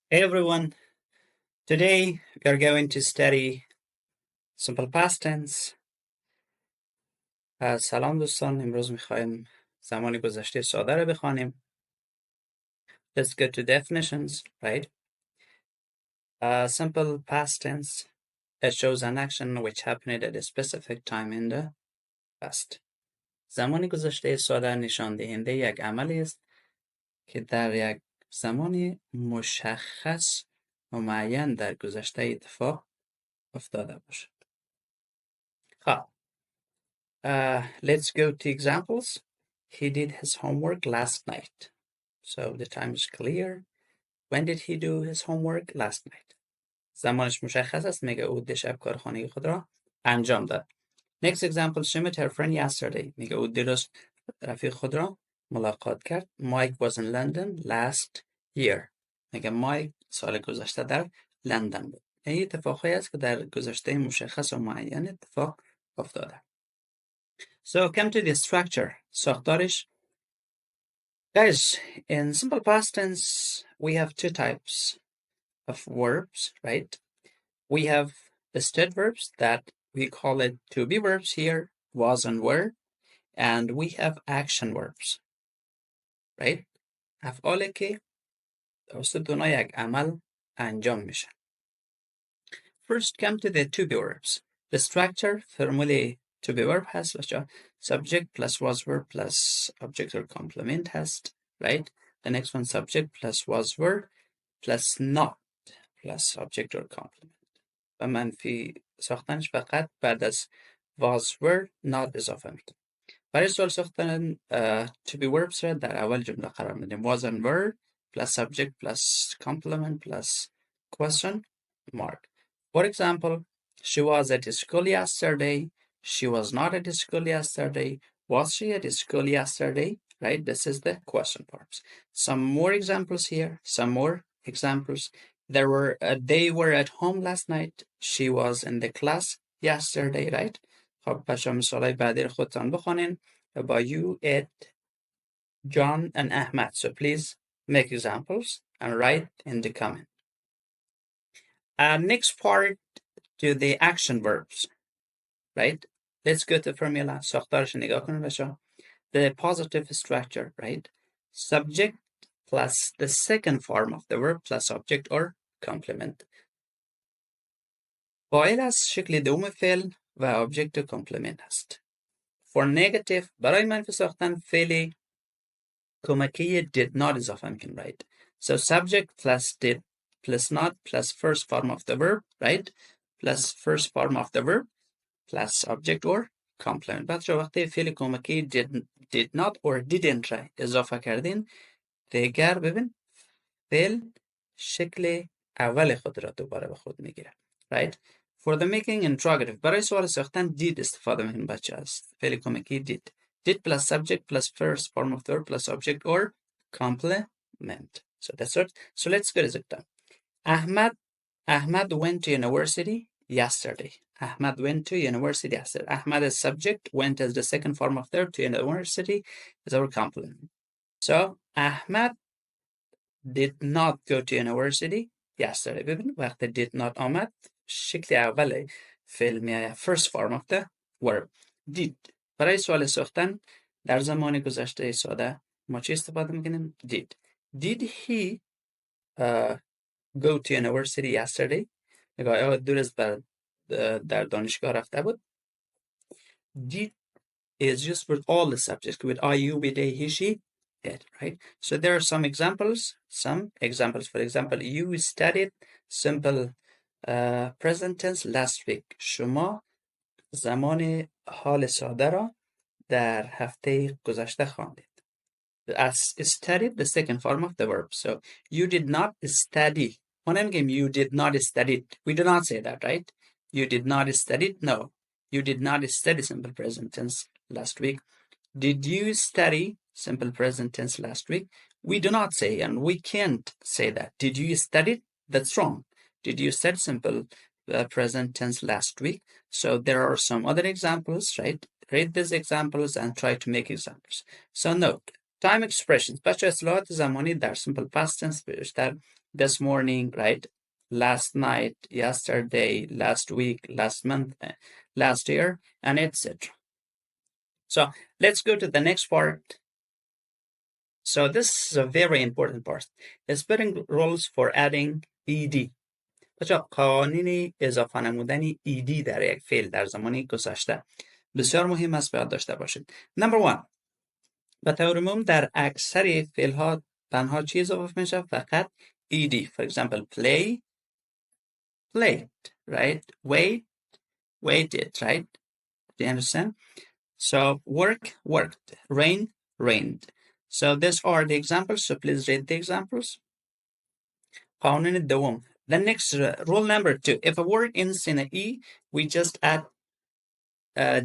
Hey everyone, today we are going to study simple past tense. سلام دوستان، امروز میخوایم زمان گذشته ساده رو بخوانیم. Let's go to definitions, right? Simple past tense, it shows an action which happened at a specific time in the past. زمان گذشته ساده نشان دهنده یک عملی است که در یک زمان مشخص و معین در گذشته اتفاق افتاده باشد. خب let's go to examples. He did his homework last night. So the time is clear. When did he do his homework last night? زمانش مشخص است، میگه او دیشب کار خانگی خود را انجام داد. Next example, she met her friend yesterday. میگه او دیروز رفیق خود را ملاقات کرد. Mike was in London last year. میگه مایک سال گذشته در لندن بود. این اتفاقی است که در گذشته مشخص و معین اتفاق افتاده. So come to the structure. ساختارش. Guys, in simple past tense, we have two types of verbs, right? We have the state verbs that we call it to be verbs here, was and were, and we have action verbs, right? افعالی که توسط دونها یک عمل انجام میشه. First, come to the to be verbs. The structure formally to be verb has subject plus was verb plus object or complement has, right? The next one, subject plus was verb plus not plus object or complement. و منفی ساختنش فقط بعد از was were not اضافه میکنیم. برای سوال ساختن to be verbs را در اول جمله قرار میدیم. Was and were plus subject plus complement plus question mark. For example, she was at school yesterday. She was not at school yesterday. Was she at school yesterday? Right? This is the question verbs. Some more examples here. Some more examples. They were at home last night. She was in the class yesterday, right? خب بچه مثالای بعدی رو خودتان بخونین با you, it, John and Ahmad. So please make examples and write in the comment. Next part to the action verbs, right? Let's go to formula. ساختارش نگاه کنید بچه. The positive structure, right? Subject plus the second form of the verb plus object or complement. فاعل از شکل دوم فعل و object و complement هست. For negative برای منفی ساختن فعل کمکی did not اضافه میکنیم, right? So subject plus did plus not plus first form of the verb, right? Plus first form of the verb plus object or complement. بچه وقتی فعل کمکی did not or didn't را اضافه کردین دیگر ببین فعل شکل اول خود را دوباره به خود میگیره, right? For the making interrogative برای سوال ساختن did استفاده میکنیم بچه است. فعل کمکی did. Did plus subject plus first form of the verb plus object or complement. So that's it. So let's get it done. Ahmad went to university yesterday. Ahmad went to university yesterday. Ahmad is subject, went as the second form of verb to university is our complement. So Ahmad did not go to university yesterday. ببین وقتی did not آمد شکل اول فعل میآید. First form of the verb. Did. برای سوال ساختن در زمان گذشته ساده ما چی استفاده میکنیم؟ Did. Did he go to university yesterday? نگاه درست در دانشگاه رفته بود. Did is used for all the subjects with I, you, we, they, he, she, it, right? So there are some examples. For example, you studied simple present tense last week. شما زمان حال ساده را در هفته گذشته خواندید. As studied, the second form of the verb. So you did not study. You did not study. We do not say that, right? You did not study. No, you did not study simple present tense last week. Did you study simple present tense last week? We do not say, and we can't say that. Did you study? That's wrong. Did you study simple present tense last week? So there are some other examples, right? Read these examples and try to make examples. So note, time expressions بچه اصطلاحات زمانی در simple past tense بیشتر this morning, right? Last night, yesterday, last week, last month, last year, and etc. So let's go to the next part. So this is a very important part. The spelling rules for adding ed. بچه قوانین اضافه نمودن ed در یک فعل در زمان گذشته بسیار مهم است باید داشته باشید. Number one. به طور عموم در اکثر فعل ها تنها چی اضافه میشه؟ فقط ed. For example, play, played, right? Wait, waited, right? Do you understand? So work, worked. Rain, rained. So these are the examples. So please read the examples. قانون دوم. The next rule number 2. If a word ends in a e, we just add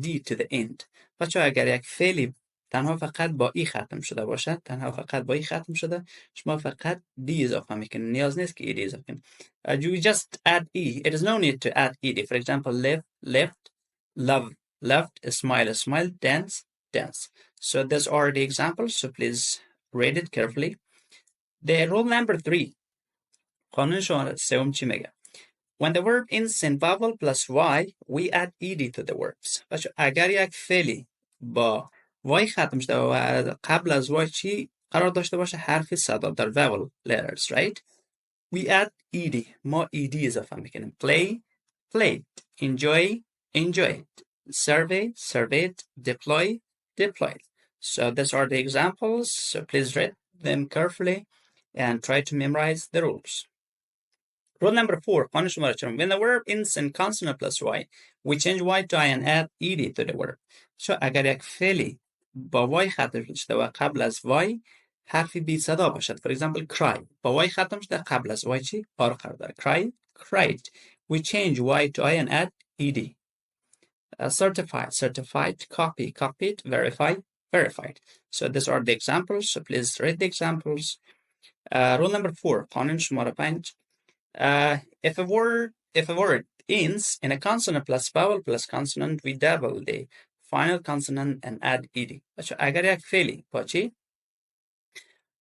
d to the end. بچه اگر یک فعلی تنها فقط با ای ختم شده باشد، تنها فقط با ای ختم شده، شما فقط دی اضافه میکنید. نیاز نیست که ای دی اضافه کنید. You just add e. It is no need to add ed. For example, live, left, love, loved, smile, smile, dance, dance. So those are the examples. So please read it carefully. The rule number 3. قانون شماره سوم چی میگه؟ When the verb ends in vowel plus y, we add ed to the verbs. بچه اگر یک فعلی با y ختم شده و قبل از y چی قرار داشته باشه؟ حرف صدا در vowel letters, right? We add ed. ما ed اضافه میکنیم. Play, played. Enjoy, enjoyed. Survey, surveyed. Deploy, deployed. So these are the examples. So please read them carefully and try to memorize the rules. Rule number 4. قانون شماره 4. When the verb ends in consonant plus y, we change y to I and add ed to the verb. So اگر یک فعلی با y ختم شده و قبل از y حرفی بی صدا باشد. For example, cry. با y ختم شده قبل از y چی؟ آر قرار داره. Cry, cried. We change y to I and add ed. Certified, certified. Copy, copied. Verify, verified. So these are the examples. So please read the examples. Rule number 4. قانون شماره 5. If a word ends in a consonant plus vowel plus consonant, we double the final consonant and add ed. بچه اگر یک فعلی با چی؟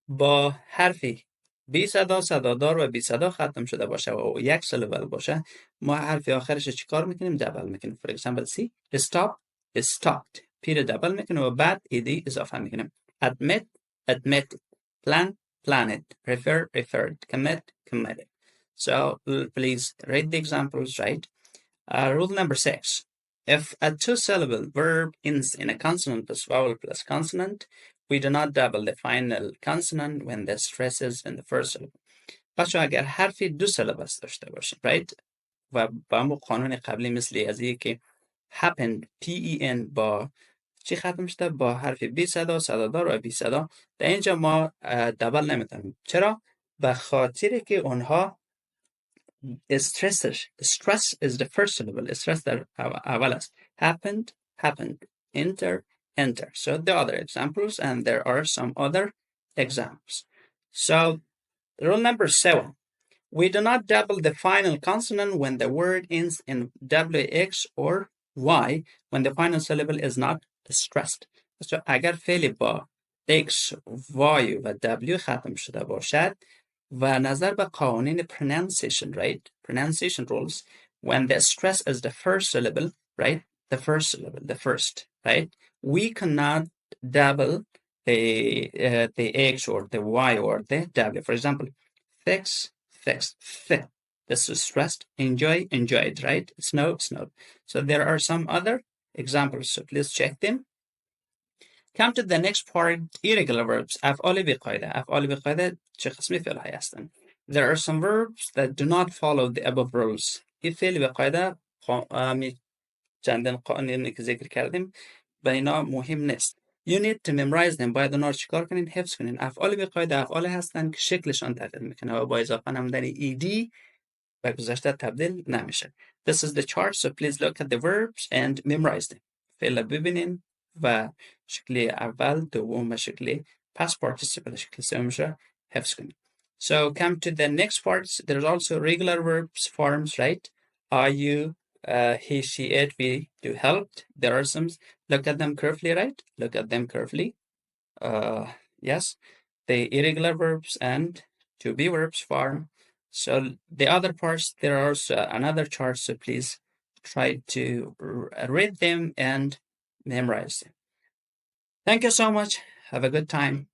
با حرفی بی صدا، صدادار و بی صدا ختم شده باشه و یک سیلابل باشه، ما حرف آخرش چی کار میکنیم؟ دبل میکنیم. For example, see, stop, stopped. پی رو دبل میکنیم و بعد ed اضافه میکنیم. Admit, admitted. Plan, planned. Refer, referred. Commit, committed. So please read the examples, right? Rule number 6. If a two-syllable verb ends in a consonant plus vowel plus consonant, we do not double the final consonant when the stress is in the first syllable. بچه اگر حرفی دو syllables داشته باشه, right? و با همون قانون قبلی مثل از که happened, pen با چی ختم شده؟ با حرف بی صدا، صدادار و بی صدا. در اینجا ما دبل نمیتونیم. چرا؟ به خاطر که اونها stress is the first syllable. Stress در اول است. Happened, happened. Enter, enter. So the other examples, and there are some other examples. So rule number 7. We do not double the final consonant when the word ends in wx or y when the final syllable is not stressed. So اگر فعلی با x, y و w ختم شده باشد و نظر به قوانین pronunciation, right? Pronunciation rules. When the stress is the first syllable, right? The first syllable, the first, right? We cannot double the X or the Y or the W. For example, fix, fixed, fit. This is stressed. Enjoy, enjoyed, right? Snow, snowed. So there are some other examples. So please check them. Come to the next part, irregular verbs. افعال بی‌قاعده. افعال بی‌قاعده چه قسمی فعل‌هایی هستند؟ There are some verbs that do not follow the above rules. این فعل بی‌قاعده چندین قانونی که ذکر کردیم به اینا مهم نیست. You need to memorize them. باید اونا رو چیکار کنین؟ حفظ کنین. افعال بی‌قاعده افعال هستند که شکلشان تغییر میکنه و با اضافه نمودن ed به گذشته تبدیل نمیشه. This is the chart, so please look at the verbs and memorize them. فعل ببینین و شکل اول، دوم و شکل past participle شکل سومش را حفظ کنید. So come to the next parts. There's also regular verbs forms, right? Are you, he, she, it, we, do, helped. There are some. Look at them carefully, right? Look at them carefully. Yes, the irregular verbs and to be verbs form. So the other parts, there are also another chart, so please try to read them and memorize them. Thank you so much. Have a good time.